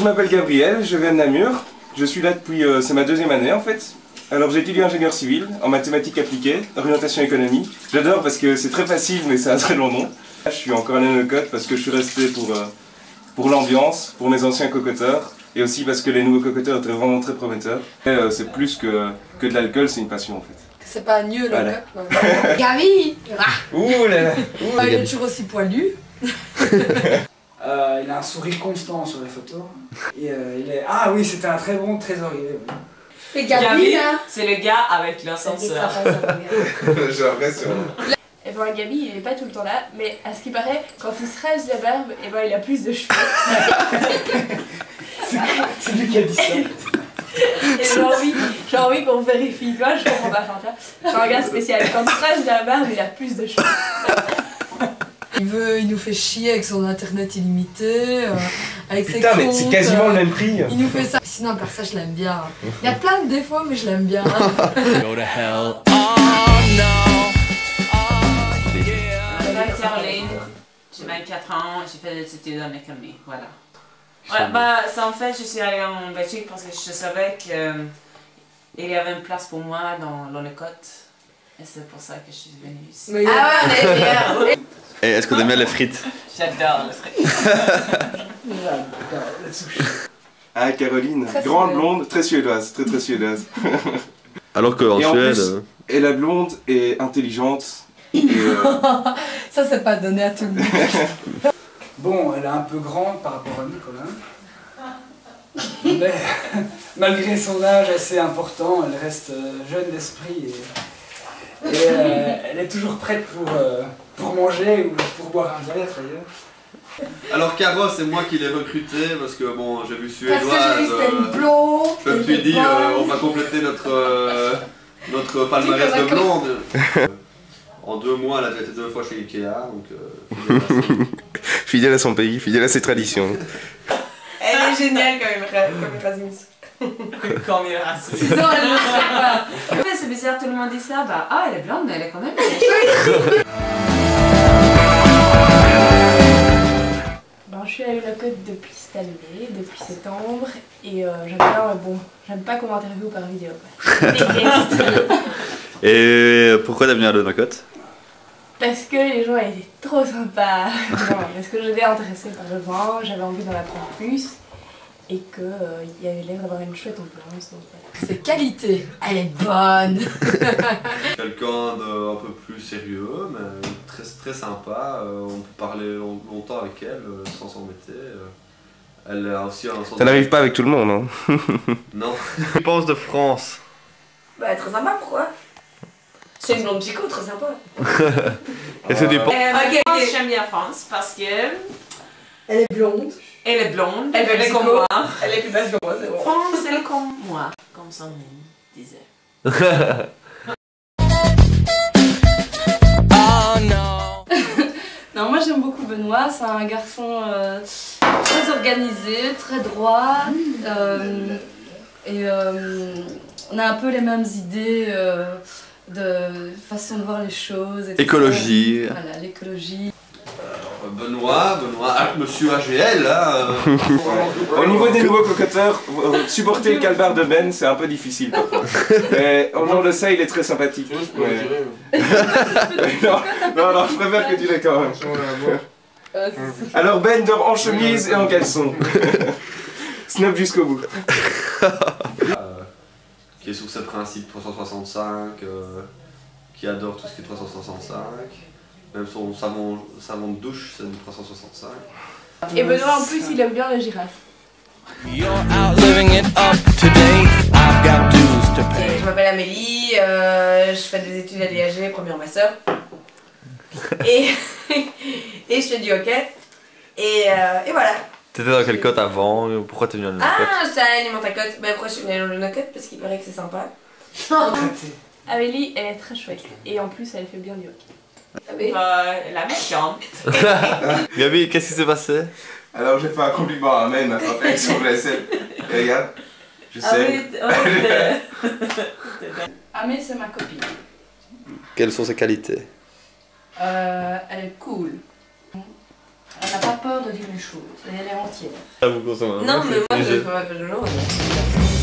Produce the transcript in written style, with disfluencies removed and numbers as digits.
m'appelle Gabriel, je viens de Namur. Je suis là depuis, c'est ma deuxième année en fait. Alors j'étudie ingénieur civil en mathématiques appliquées, orientation économie. J'adore parce que c'est très facile mais c'est un très long nom. Je suis encore un anocote parce que je suis resté pour l'ambiance, pour mes anciens cocoteurs et aussi parce que les nouveaux cocoteurs étaient vraiment très prometteurs. C'est plus que de l'alcool, c'est une passion en fait. C'est pas mieux le Voilà. coq. Gabi. Ouh là là. Il est toujours aussi poilu. Il a un sourire constant sur les photos. Et il est... Ah oui, c'était un très bon trésorier. Oui. Et Gabi, là, c'est le gars avec l'ascenseur. J'ai l'impression. Et ben Gabi il est pas tout le temps là, mais à ce qui paraît, quand il se rase la barbe, et ben il a plus de cheveux. C'est lui qui a dit ça. Et j'ai envie qu'on vérifie, tu vois, je comprends pas, enfin, tu vois, c'est un gars spécial. Quand il se rase la barbe, il a plus de cheveux. il nous fait chier avec son internet illimité, avec ses Putain mais comptes, c'est quasiment le même prix. Il nous fait ça. Sinon, à part ça, je l'aime bien. Il y a plein de défauts, mais je l'aime bien. Go to hell. Oh no. Je m'appelle Caroline, j'ai 24 ans, j'ai fait des études en économie, voilà. Ouais, bah, ça, en fait, je suis allée en Belgique parce que je savais qu'il y avait une place pour moi dans l'Onecote. Et c'est pour ça que je suis venue ici. Mais Ah ouais, on est bien. Et est-ce que tu aimes bien les frites? J'adore le frites. J'adore le sushi. Ah Caroline, Très grande suédoise. blonde, très suédoise, très suédoise. Alors qu'en Et en Suède... plus, et la blonde est intelligente. Et ça, c'est pas donné à tout le monde. Bon, elle est un peu grande par rapport à nous quand même. Mais malgré son âge assez important, elle reste jeune d'esprit et elle est toujours prête pour manger ou pour boire un verre d'ailleurs. Alors Caro, c'est moi qui l'ai recruté parce que bon, j'ai vu Parce suédoise. que j'ai vu c'était une blonde. Je me suis dit, on va compléter notre palmarès de blonde. En 2 mois, elle a déjà été 2 fois chez Ikea, donc fidèle à son pays, fidèle à ses traditions. Elle est géniale comme Erasmus. Comme Erasmus. Non, elle ne sait pas. Ouais, c'est bizarre, tout le monde dit ça, bah, ah, elle est blonde, mais elle est quand même... Ben, je suis à Unocote depuis cette année, depuis septembre, et j'aime bien, bon, j'aime pas qu'on m'interviewe par vidéo. Je déteste. Et pourquoi t'es venu à l'Onecote? Parce que les gens étaient trop sympas. Non, parce que j'étais intéressée par le vin, j'avais envie d'en apprendre plus, et que il y avait l'air d'avoir une chouette ambiance. Donc voilà. C'est qualité. Elle est bonne. Quelqu'un d'un peu plus sérieux, mais très sympa. On peut parler longtemps avec elle sans s'embêter. Elle a aussi un sens. Ça n'arrive pas avec tout le monde, hein. Non. Tu penses de France? Bah, très sympa, pourquoi? C'est une blonde psycho, très sympa. Et ça dépend. France, j'aime bien France parce que... Elle est blonde. Elle est blonde, Elle elle est est comme psycho. moi. Elle est plus basse que moi, c'est bon. France, elle est comme moi, comme son nom disait. Oh no. Non, moi j'aime beaucoup Benoît. C'est un garçon très organisé, très droit. On a un peu les mêmes idées de façon de voir les choses. etc. Écologie. Voilà, l'écologie. Benoît, monsieur AGL, là. Au niveau des nouveaux cocoteurs, supporter le calbar de Ben, c'est un peu difficile parfois. Mais au nom de ça, il est très sympathique. Ouais. non, je préfère que tu l'aies quand même. Alors Ben dort en chemise et en caleçon. Snob jusqu'au bout. Qui est sur ses principes 365, qui adore tout ce qui est 365. Même son savon de douche, c'est du 365. Et Benoît, en plus, il aime bien les girafes. You're out living it up to date. I've got dues to pay. Je m'appelle Amélie, je fais des études à l'IAG, première master. Et je fais du hockey. Et voilà. T'étais dans quelle côte avant? Pourquoi t'es venu à l'Onecote? Ah, ça alimente ta cote. Bah, pourquoi je suis venue à l'Onecote? Parce qu'il paraît que c'est sympa. Amélie, elle est très chouette. Et en plus, elle fait bien du hockey. La méchante. Gabi, qu'est-ce qui s'est passé? Alors j'ai fait un compliment à Amen, ma frappé avec son vaisselle. Et regarde, je sais. Amé, c'est ma copine. Quelles sont ses qualités? Elle est cool. Elle n'a pas peur de dire les choses, et elle est entière. Ah, vous consommez un Non, œuf, mais moi et je fais pas de jaune.